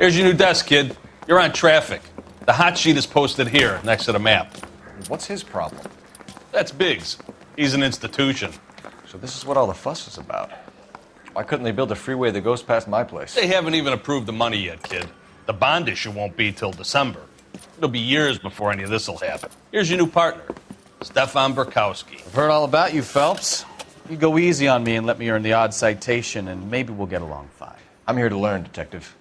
Here's your new desk, kid. You're on traffic. The hot sheet is posted here, next to the map. What's his problem? That's Biggs. He's an institution. So this is what all the fuss is about. Why couldn't they build a freeway that goes past my place? They haven't even approved the money yet, kid. The bond issue won't be till December. It'll be years before any of this will happen. Here's your new partner, Stefan Bekowsky. I've heard all about you, Phelps. You go easy on me and let me earn the odd citation, and maybe we'll get along fine. I'm here to learn, Detective.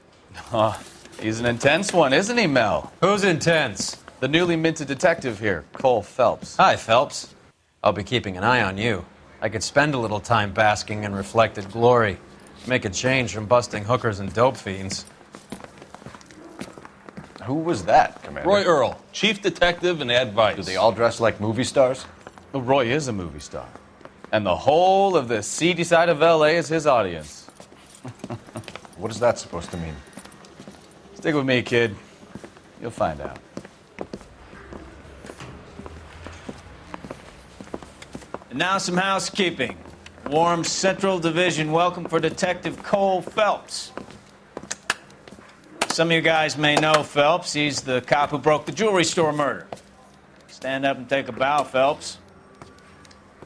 He's an intense one, isn't he, Mel? Who's intense? The newly minted detective here, Cole Phelps. Hi, Phelps. I'll be keeping an eye on you. I could spend a little time basking in reflected glory. Make a change from busting hookers and dope fiends. Who was that, Commander? Roy Earl, chief detective and advice. Do they all dress like movie stars? Well, Roy is a movie star. And the whole of the seedy side of L.A. is his audience. What is that supposed to mean? Stick with me, kid. You'll find out. And now some housekeeping. Warm Central Division welcome for Detective Cole Phelps. Some of you guys may know Phelps. He's the cop who broke the jewelry store murder. Stand up and take a bow, Phelps.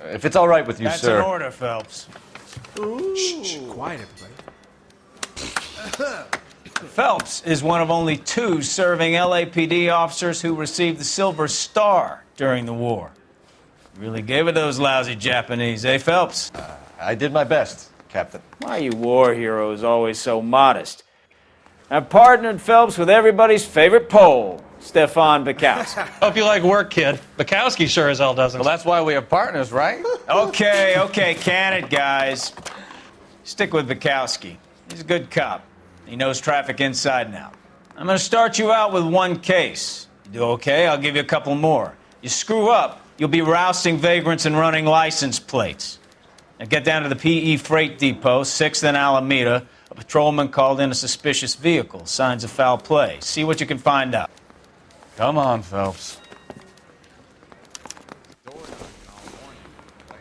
If it's all right with you, That's sir. an order, Phelps. Shh, quiet, everybody. Phelps is one of only 2 serving LAPD officers who received the Silver Star during the war. Really gave it those lousy Japanese, eh, Phelps? I did my best, Captain. Why are you war heroes always so modest? I've partnered Phelps with everybody's favorite Pole, Stefan Bekowsky. Hope you like work, kid. Bekowsky sure as hell doesn't. Well, that's why we have partners, right? Okay, can it, guys. Stick with Bekowsky. He's a good cop. He knows traffic inside and out. I'm going to start you out with 1 case. You do okay, I'll give you a couple more. You screw up, you'll be rousting vagrants and running license plates. Now get down to the PE Freight Depot, 6th and Alameda. A patrolman called in a suspicious vehicle. Signs of foul play. See what you can find out. Come on, Phelps. I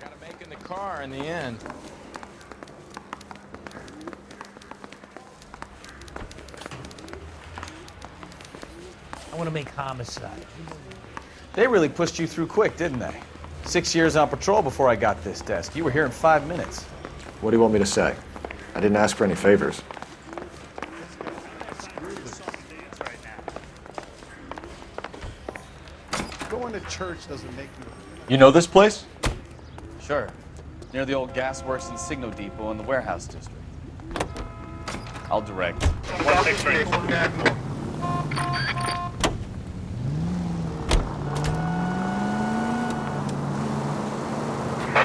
gotta make in the car in the end. I want to make homicide. They really pushed you through quick, didn't they? 6 years on patrol before I got this desk. You were here in 5 minutes. What do you want me to say? I didn't ask for any favors. Going to church doesn't make you... You know this place? Sure. Near the old gas works and signal depot in the warehouse district. I'll direct.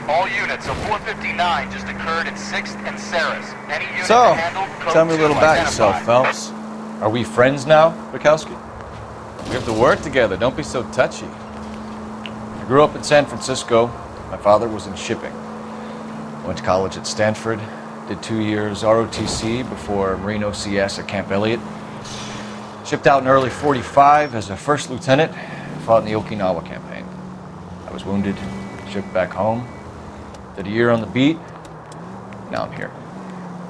All units of 459 just occurred in 6th and Saris. Any unit So, handled, code tell me a 2 little about identified. yourself, Phelps. Are we friends now, Bekowsky? We have to work together. Don't be so touchy. I grew up in San Francisco. My father was in shipping. Went to college at Stanford. Did 2 years ROTC before Marine OCS at Camp Elliott. Shipped out in early '45 as a first lieutenant. Fought in the Okinawa campaign. I was wounded. Shipped back home. Did a year on the beat. Now I'm here.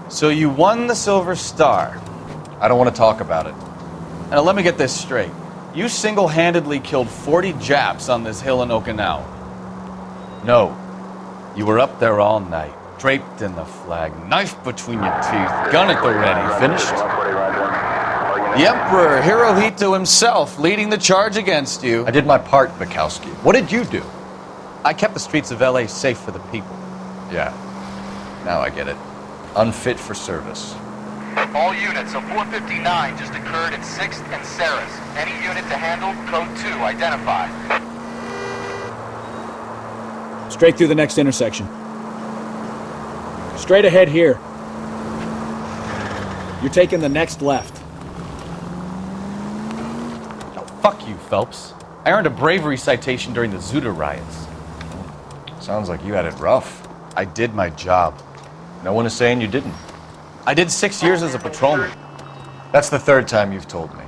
So you won the Silver Star. I don't want to talk about it. Now let me get this straight. You single-handedly killed 40 Japs on this hill in Okinawa. No. You were up there all night, draped in the flag, knife between your teeth, gun at the ready. Finished? The Emperor Hirohito himself leading the charge against you. I did my part, Bekowsky. What did you do? I kept the streets of L.A. safe for the people. Yeah. Now I get it. Unfit for service. All units of 459 just occurred in 6th and Saris. Any unit to handle, code 2 identified. Straight through the next intersection. Straight ahead here. You're taking the next left. Oh, fuck you, Phelps. I earned a bravery citation during the Zuda riots. Sounds like you had it rough. I did my job. No one is saying you didn't. I did 6 years as a patrolman. That's the 3rd time you've told me.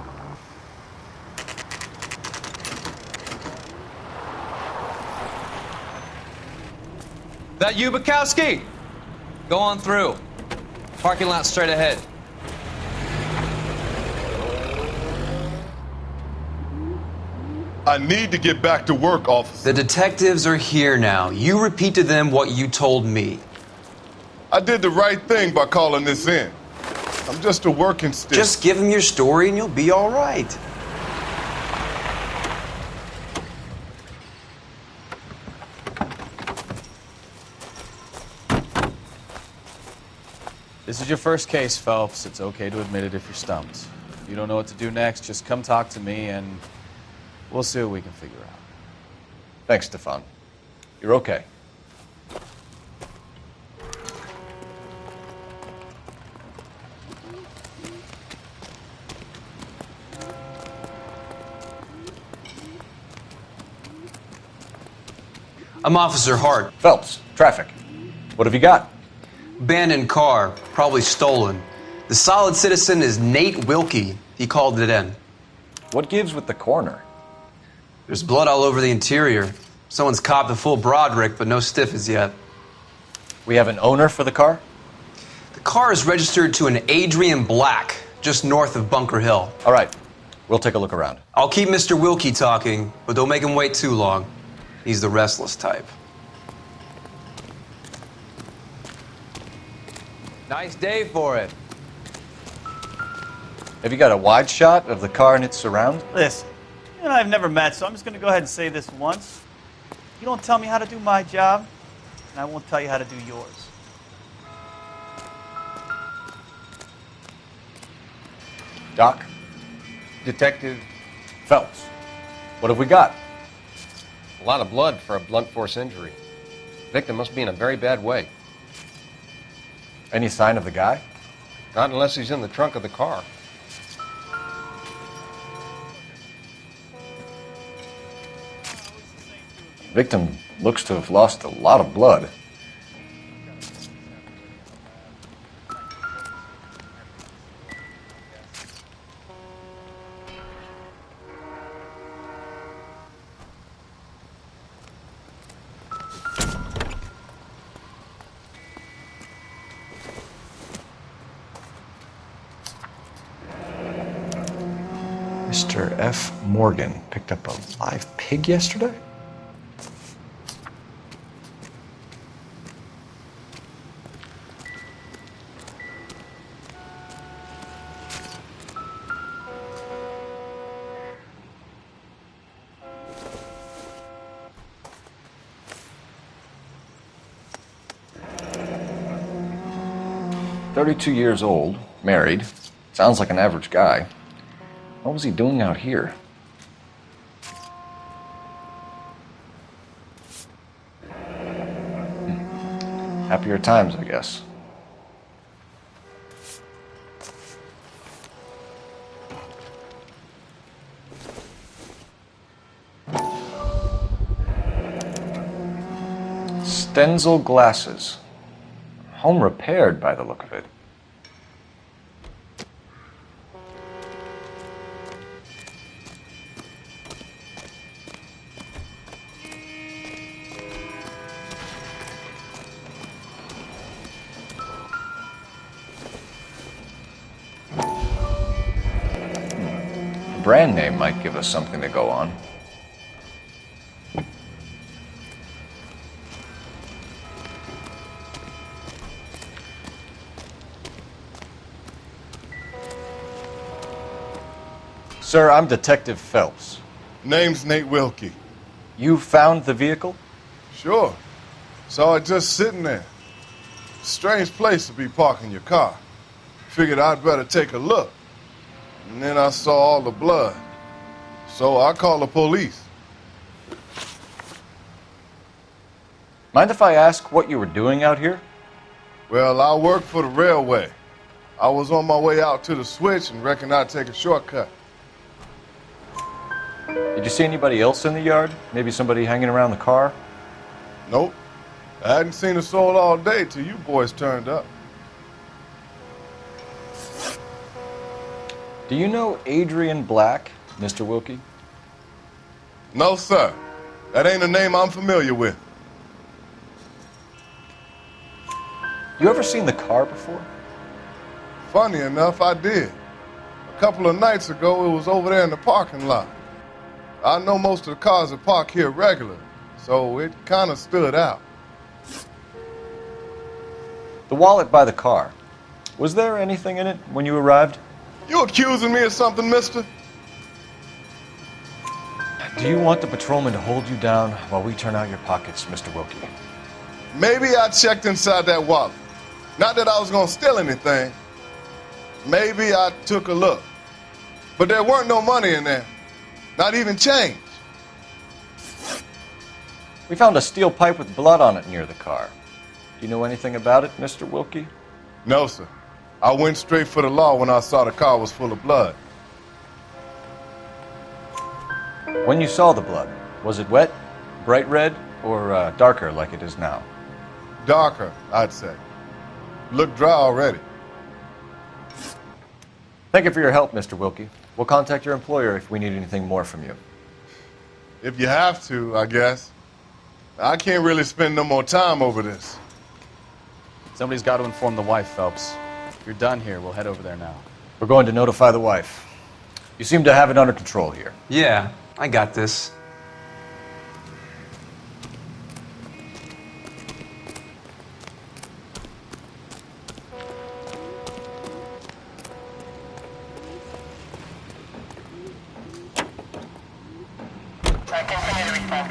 That you, Bekowsky? Go on through. Parking lot straight ahead. I need to get back to work, officer. The detectives are here now. You repeat to them what you told me. I did the right thing by calling this in. I'm just a working stick. Just give them your story and you'll be all right. This is your first case, Phelps. It's okay to admit it if you're stumped. If you don't know what to do next, just come talk to me and we'll see what we can figure out. Thanks, Stefan. You're okay. I'm Officer Hart. Phelps, traffic. What have you got? Abandoned car, probably stolen. The solid citizen is Nate Wilkie. He called it in. What gives with the coroner? There's blood all over the interior. Someone's copped a full Broderick, but no stiff as yet. We have an owner for the car? The car is registered to an Adrian Black, just north of Bunker Hill. All right, we'll take a look around. I'll keep Mr. Wilkie talking, but don't make him wait too long. He's the restless type. Nice day for it. Have you got a wide shot of the car and its surrounds? Listen, you and I have never met, so I'm just going to go ahead and say this once. You don't tell me how to do my job, and I won't tell you how to do yours. Doc? Detective Phelps. What have we got? A lot of blood for a blunt force injury. Victim must be in a very bad way. Any sign of the guy? Not unless he's in the trunk of the car. Victim looks to have lost a lot of blood. Mr. F. Morgan picked up a live pig yesterday? "32 years old, married, sounds like an average guy. What was he doing out here?" Happier times, I guess. Stenzel glasses. Home repaired by the look of it. Brand name might give us something to go on. Sir, I'm Detective Phelps. Name's Nate Wilkie. You found the vehicle? Sure. Saw it just sitting there. Strange place to be parking your car. Figured I'd better take a look. And then I saw all the blood. So I called the police. Mind if I ask what you were doing out here? Well, I work for the railway. I was on my way out to the switch and reckoned I'd take a shortcut. Did you see anybody else in the yard? Maybe somebody hanging around the car? Nope. I hadn't seen a soul all day till you boys turned up. Do you know Adrian Black, Mr. Wilkie? No, sir. That ain't a name I'm familiar with. You ever seen the car before? Funny enough, I did. A couple of nights ago, it was over there in the parking lot. I know most of the cars are parked here regular, so it kind of stood out. The wallet by the car. Was there anything in it when you arrived? You accusing me of something, mister? Do you want the patrolman to hold you down while we turn out your pockets, Mr. Wilkie? Maybe I checked inside that wallet. Not that I was gonna steal anything. Maybe I took a look. But there weren't no money in there. Not even change. We found a steel pipe with blood on it near the car. Do you know anything about it, Mr. Wilkie? No, sir. I went straight for the law when I saw the car was full of blood. When you saw the blood, was it wet, bright red, or darker like it is now? Darker, I'd say. Looked dry already. Thank you for your help, Mr. Wilkie. We'll contact your employer if we need anything more from you. If you have to, I guess. I can't really spend no more time over this. Somebody's got to inform the wife, Phelps. If you're done here, we'll head over there now. We're going to notify the wife. You seem to have it under control here. Yeah, I got this. Continue to respond.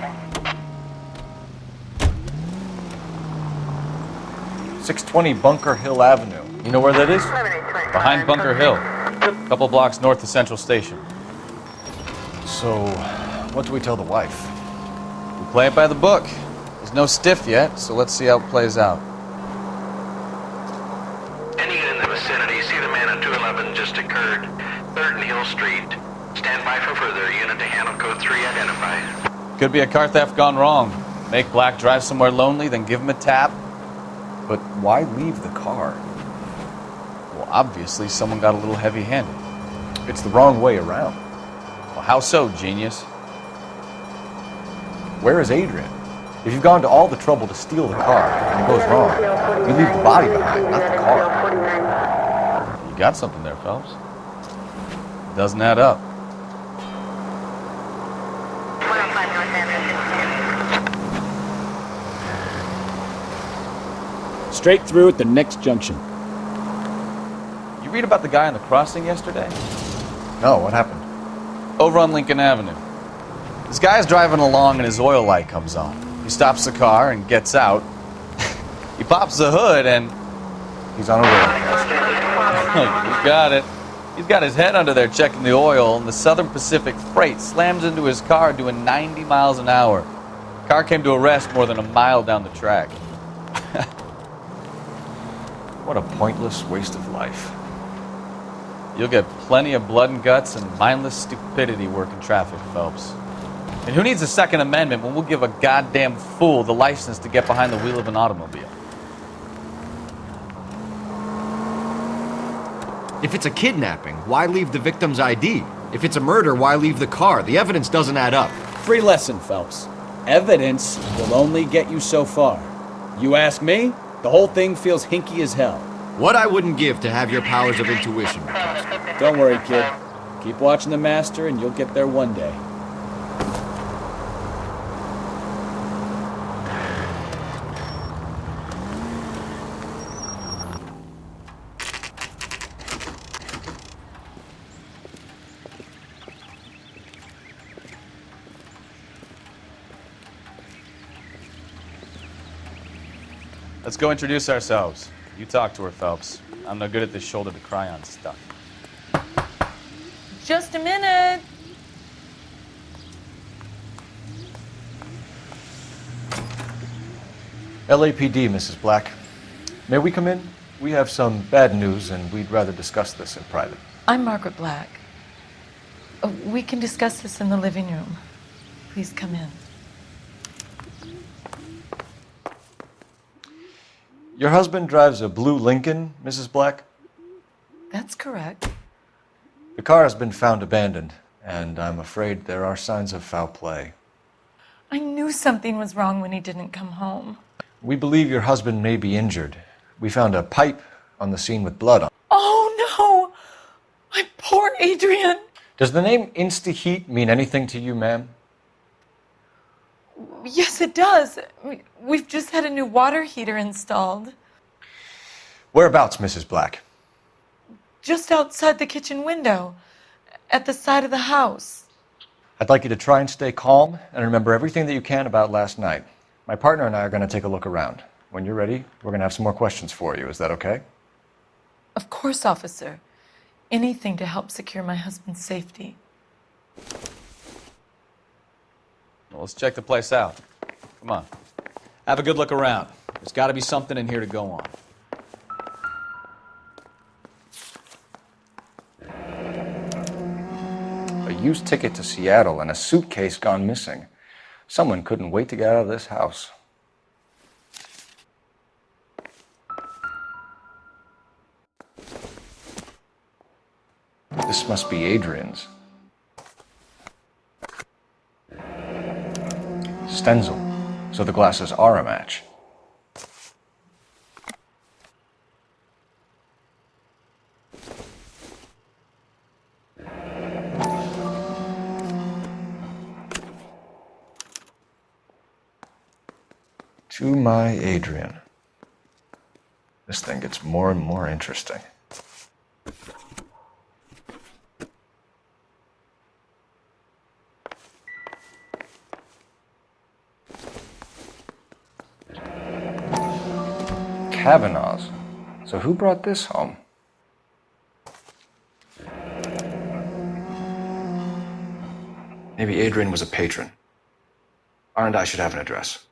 620 Bunker Hill Avenue. You know where that is? Behind Bunker Hill, a couple blocks north of Central Station. So, what do we tell the wife? We play it by the book. There's no stiff yet, so let's see how it plays out. Any unit in the vicinity, see the man on 211 just occurred. 3rd and Hill Street. Stand by for further. Unit to handle code 3 identified. Could be a car theft gone wrong. Make Black drive somewhere lonely, then give him a tap. But why leave the car? Well, obviously someone got a little heavy-handed. It's the wrong way around. Well, how so, genius? Where is Adrian? If you've gone to all the trouble to steal the car and it goes wrong, you leave the body behind, not the car. You got something there, Phelps. Doesn't add up. Straight through at the next junction. You read about the guy on the crossing yesterday? No, what happened? Over on Lincoln Avenue. This guy's driving along and his oil light comes on. He stops the car and gets out. He pops the hood and... He's on a road. You got it. He's got his head under there checking the oil, and the Southern Pacific Freight slams into his car doing 90 miles an hour. Car came to a rest more than a mile down the track. What a pointless waste of life. You'll get plenty of blood and guts and mindless stupidity working traffic, Phelps. And who needs a Second Amendment when we'll give a goddamn fool the license to get behind the wheel of an automobile? If it's a kidnapping, why leave the victim's ID? If it's a murder, why leave the car? The evidence doesn't add up. Free lesson, Phelps. Evidence will only get you so far. You ask me, the whole thing feels hinky as hell. What I wouldn't give to have your powers of intuition. Don't worry, kid. Keep watching the master and you'll get there one day. Let's go introduce ourselves. You talk to her, Phelps. I'm no good at this shoulder to cry on stuff. Just a minute. LAPD, Mrs. Black. May we come in? We have some bad news and we'd rather discuss this in private. I'm Margaret Black. We can discuss this in the living room. Please come in. Your husband drives a blue Lincoln, Mrs. Black? That's correct. The car has been found abandoned, and I'm afraid there are signs of foul play. I knew something was wrong when he didn't come home. We believe your husband may be injured. We found a pipe on the scene with blood on it. Oh, no! My poor Adrian! Does the name Insta-Heat mean anything to you, ma'am? Yes, it does. We've just had a new water heater installed. Whereabouts, Mrs. Black? Just outside the kitchen window, at the side of the house. I'd like you to try and stay calm and remember everything that you can about last night. My partner and I are going to take a look around. When you're ready, we're going to have some more questions for you. Is that okay? Of course, officer. Anything to help secure my husband's safety. Well, let's check the place out. Come on. Have a good look around. There's got to be something in here to go on. A used ticket to Seattle and a suitcase gone missing. Someone couldn't wait to get out of this house. This must be Adrian's. Stenzel. So the glasses are a match. To my Adrian. This thing gets more and more interesting. Kavanaugh's. So who brought this home? Maybe Adrian was a patron. R&I should have an address.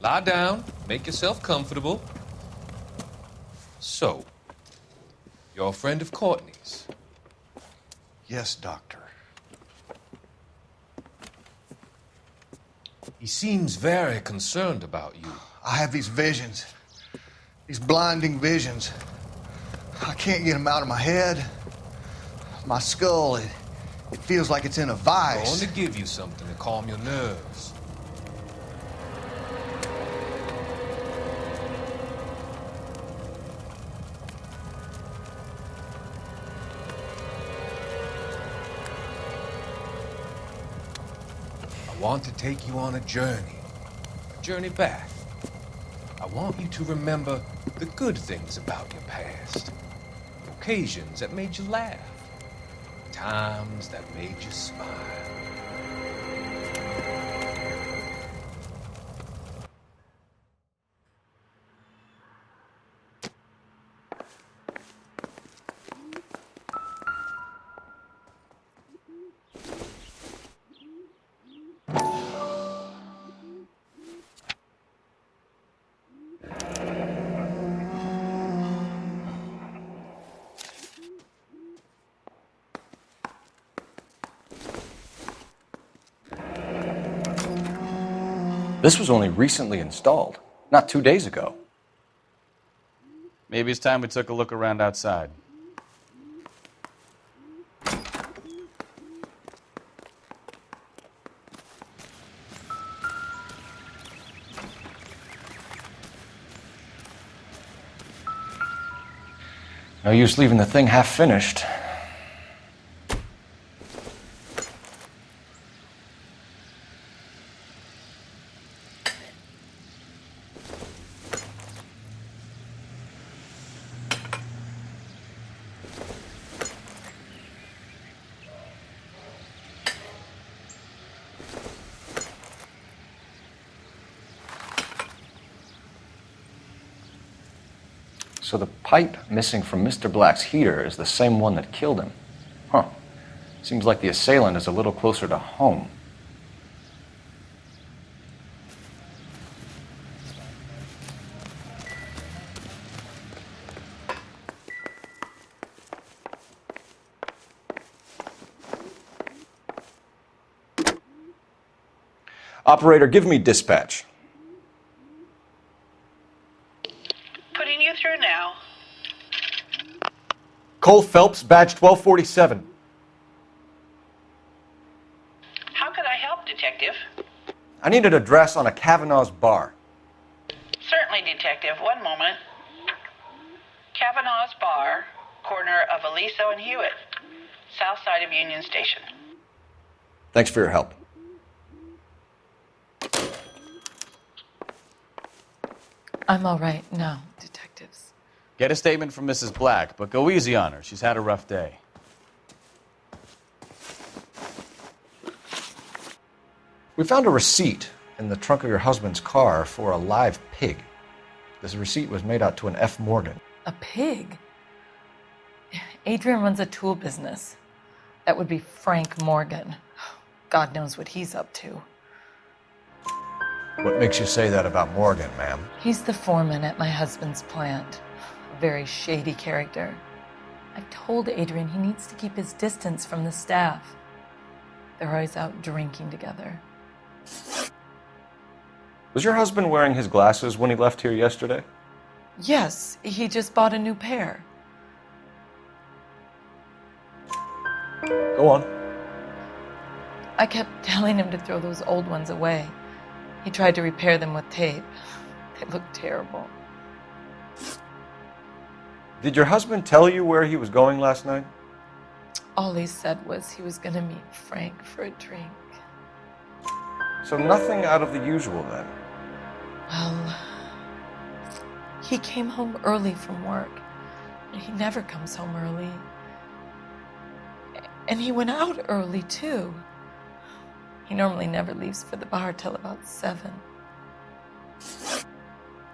Lie down, make yourself comfortable. So, you're a friend of Courtney's? Yes, Doctor. He seems very concerned about you. I have these visions, these blinding visions. I can't get them out of my head. My skull, it feels like it's in a vice. I'm going to give you something to calm your nerves. I want to take you on a journey back. I want you to remember the good things about your past, occasions that made you laugh, times that made you smile. This was only recently installed, not 2 days ago. Maybe it's time we took a look around outside. No use leaving the thing half finished. So the pipe missing from Mr. Black's heater is the same one that killed him. Huh. Seems like the assailant is a little closer to home. Operator, give me dispatch. Cole Phelps, badge 1247. How can I help, Detective? I need an address on a Kavanaugh's bar. Certainly, Detective. One moment. Kavanaugh's Bar, corner of Aliso and Hewitt, south side of Union Station. Thanks for your help. I'm all right now, detectives. Get a statement from Mrs. Black, but go easy on her. She's had a rough day. We found a receipt in the trunk of your husband's car for a live pig. This receipt was made out to an F. Morgan. A pig? Adrian runs a tool business. That would be Frank Morgan. God knows what he's up to. What makes you say that about Morgan, ma'am? He's the foreman at my husband's plant. A very shady character. I've told Adrian he needs to keep his distance from the staff. They're always out drinking together. Was your husband wearing his glasses when he left here yesterday? Yes, he just bought a new pair. Go on. I kept telling him to throw those old ones away. He tried to repair them with tape. They looked terrible. Did your husband tell you where he was going last night? All he said was he was going to meet Frank for a drink. So nothing out of the usual then? Well, he came home early from work. He never comes home early. And he went out early, too. He normally never leaves for the bar till about 7.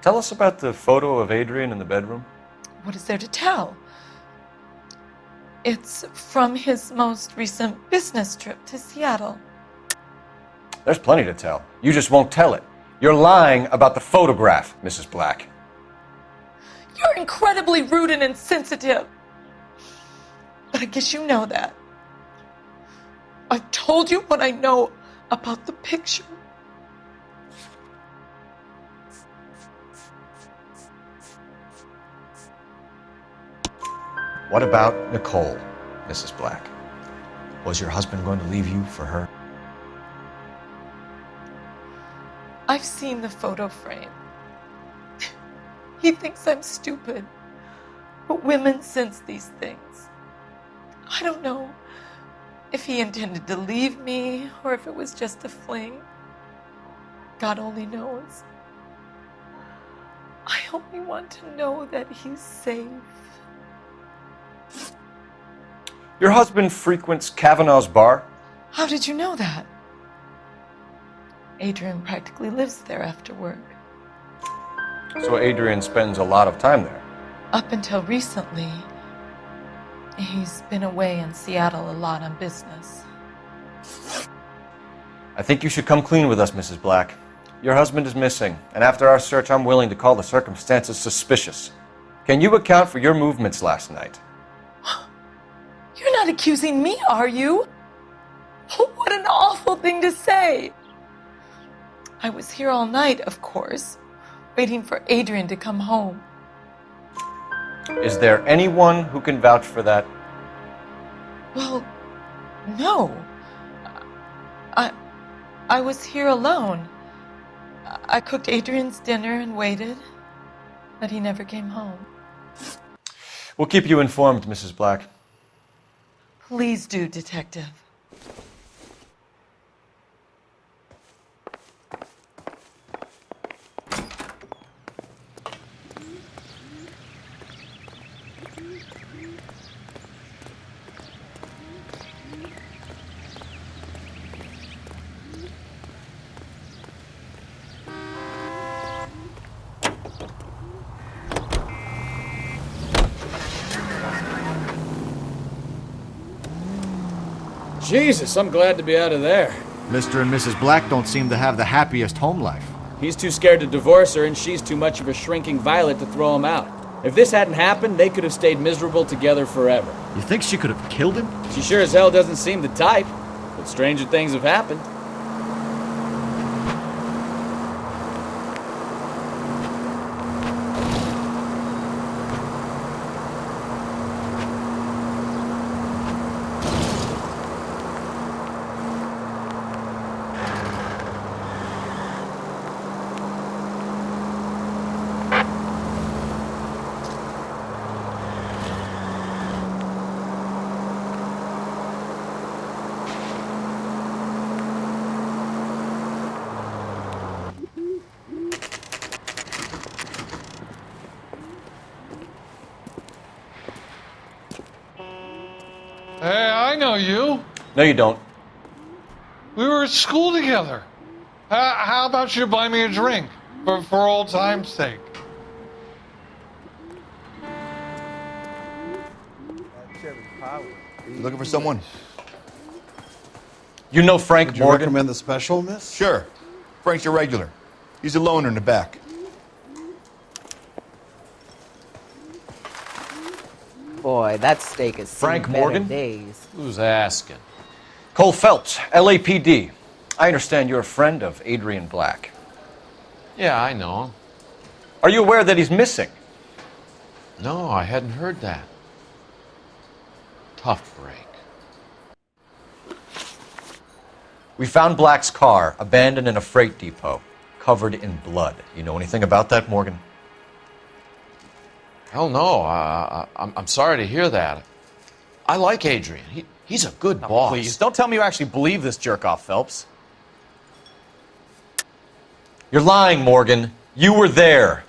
Tell us about the photo of Adrian in the bedroom. What is there to tell? It's from his most recent business trip to Seattle. There's plenty to tell. You just won't tell it. You're lying about the photograph, Mrs. Black. You're incredibly rude and insensitive. But I guess you know that. I've told you what I know about the picture. What about Nicole, Mrs. Black? Was your husband going to leave you for her? I've seen the photo frame. He thinks I'm stupid. But women sense these things. I don't know if he intended to leave me or if it was just a fling. God only knows. I only want to know that he's safe. Your husband frequents Kavanaugh's bar? How did you know that? Adrian practically lives there after work. So Adrian spends a lot of time there? Up until recently, he's been away in Seattle a lot on business. I think you should come clean with us, Mrs. Black. Your husband is missing, and after our search, I'm willing to call the circumstances suspicious. Can you account for your movements last night? You're not accusing me, are you? What an awful thing to say. I was here all night, of course, waiting for Adrian to come home. Is there anyone who can vouch for that? Well, no. I was here alone. I cooked Adrian's dinner and waited, but he never came home. We'll keep you informed, Mrs. Black. Please do, Detective. Jesus, I'm glad to be out of there. Mr. and Mrs. Black don't seem to have the happiest home life. He's too scared to divorce her, and she's too much of a shrinking violet to throw him out. If this hadn't happened, they could have stayed miserable together forever. You think she could have killed him? She sure as hell doesn't seem the type, but stranger things have happened. I know you. No, you don't. We were at school together. How about you buy me a drink for old time's sake? You looking for someone? You know Frank Would you Morgan? recommend the special, miss? Sure. Frank's your regular. He's a loner in the back. Boy, that steak is Frank seen better Morgan? days. Who's asking? Cole Phelps, LAPD. I understand you're a friend of Adrian Black. Yeah, I know him. Are you aware that he's missing? No, I hadn't heard that. Tough break. We found Black's car abandoned in a freight depot, covered in blood. You know anything about that, Morgan? Hell no. I'm sorry to hear that. I like Adrian. He's a good boss. Please, don't tell me you actually believe this jerk-off, Phelps. You're lying, Morgan. You were there.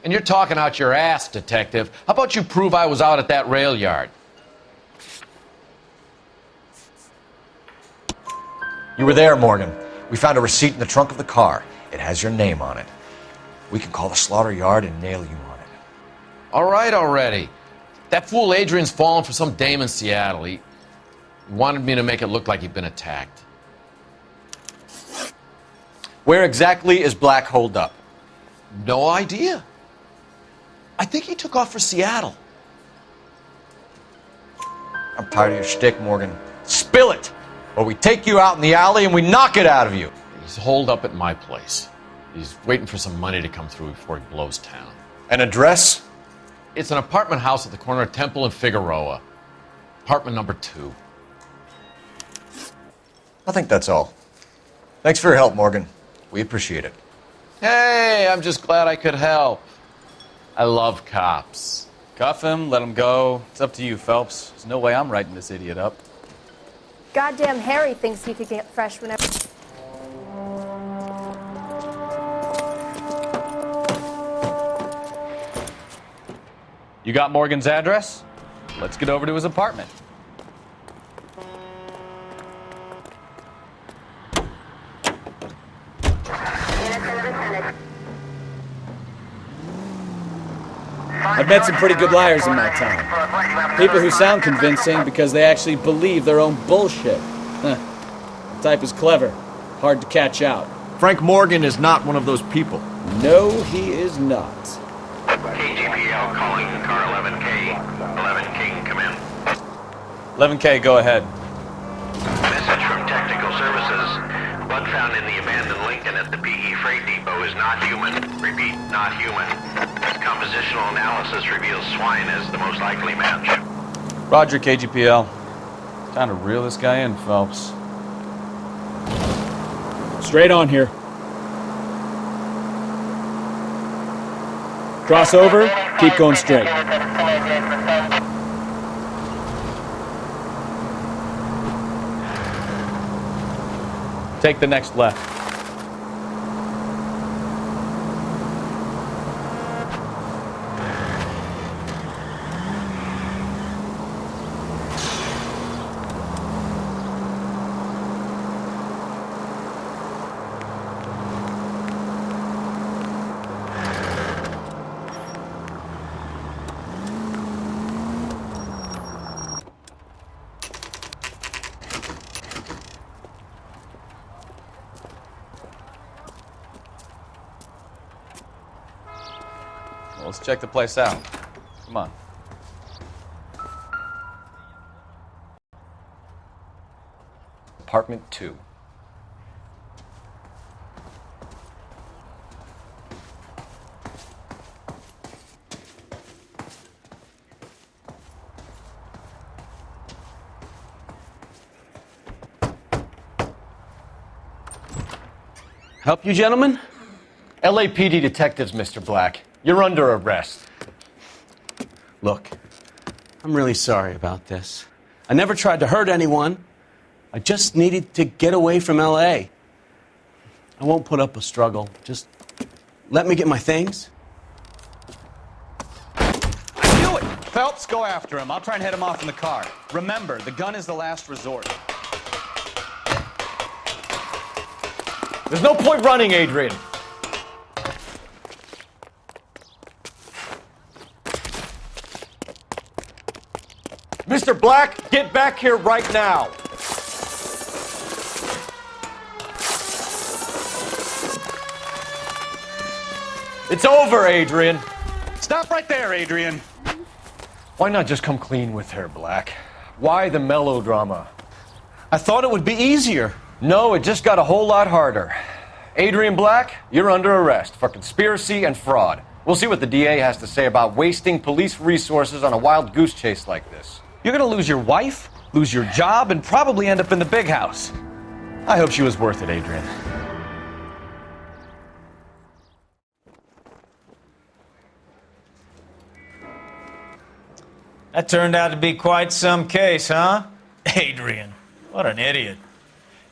And you're talking out your ass, detective. How about you prove I was out at that rail yard? You were there, Morgan. We found a receipt in the trunk of the car. It has your name on it. We can call the slaughter yard and nail you on it. All right already. That fool Adrian's fallen for some dame in Seattle. He wanted me to make it look like he'd been attacked. Where exactly is Black holed up? No idea. I think he took off for Seattle. I'm tired of your shtick, Morgan. Spill it! Or we take you out in the alley and we knock it out of you. He's holed up at my place. He's waiting for some money to come through before he blows town. An address? It's an apartment house at the corner of Temple and Figueroa. Apartment number 2. I think that's all. Thanks for your help, Morgan. We appreciate it. Hey, I'm just glad I could help. I love cops. Cuff him, let him go. It's up to you, Phelps. There's no way I'm writing this idiot up. Goddamn Harry thinks he could get fresh whenever. You got Morgan's address? Let's get over to his apartment. I've met some pretty good liars in my time. People who sound convincing because they actually believe their own bullshit. The type is clever, hard to catch out. Frank Morgan is not one of those people. No, he is not. KGPL calling car 11K. 11K, come in. 11K, go ahead. Message from Technical Services. Blood found in the abandoned Lincoln at the PE Freight Depot is not human. Repeat, not human. Compositional analysis reveals swine as the most likely match. Roger, KGPL. Time to reel this guy in, Phelps. Straight on here. Cross over, keep going straight. Take the next left. Let's check the place out. Come on. Apartment 2. Help you, gentlemen? LAPD detectives, Mr. Black. You're under arrest. Look, I'm really sorry about this. I never tried to hurt anyone. I just needed to get away from L.A. I won't put up a struggle. Just let me get my things. Phelps, go after him. I'll try and head him off in the car. Remember, the gun is the last resort. There's no point running, Adrian. Mr. Black, get back here right now. It's over, Adrian. Stop right there, Adrian. Why not just come clean with her, Black? Why the melodrama? I thought it would be easier. No, it just got a whole lot harder. Adrian Black, you're under arrest for conspiracy and fraud. We'll see what the DA has to say about wasting police resources on a wild goose chase like this. You're gonna lose your wife, lose your job, and probably end up in the big house. I hope she was worth it, Adrian. That turned out to be quite some case, huh? Adrian, what an idiot.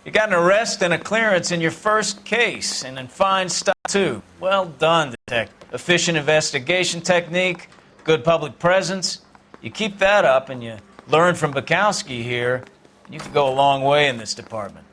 You got an arrest and a clearance in your first case, and in fine style, too. Well done, detective. Efficient investigation technique, good public presence. You keep that up and you learn from Bekowsky here, and you can go a long way in this department.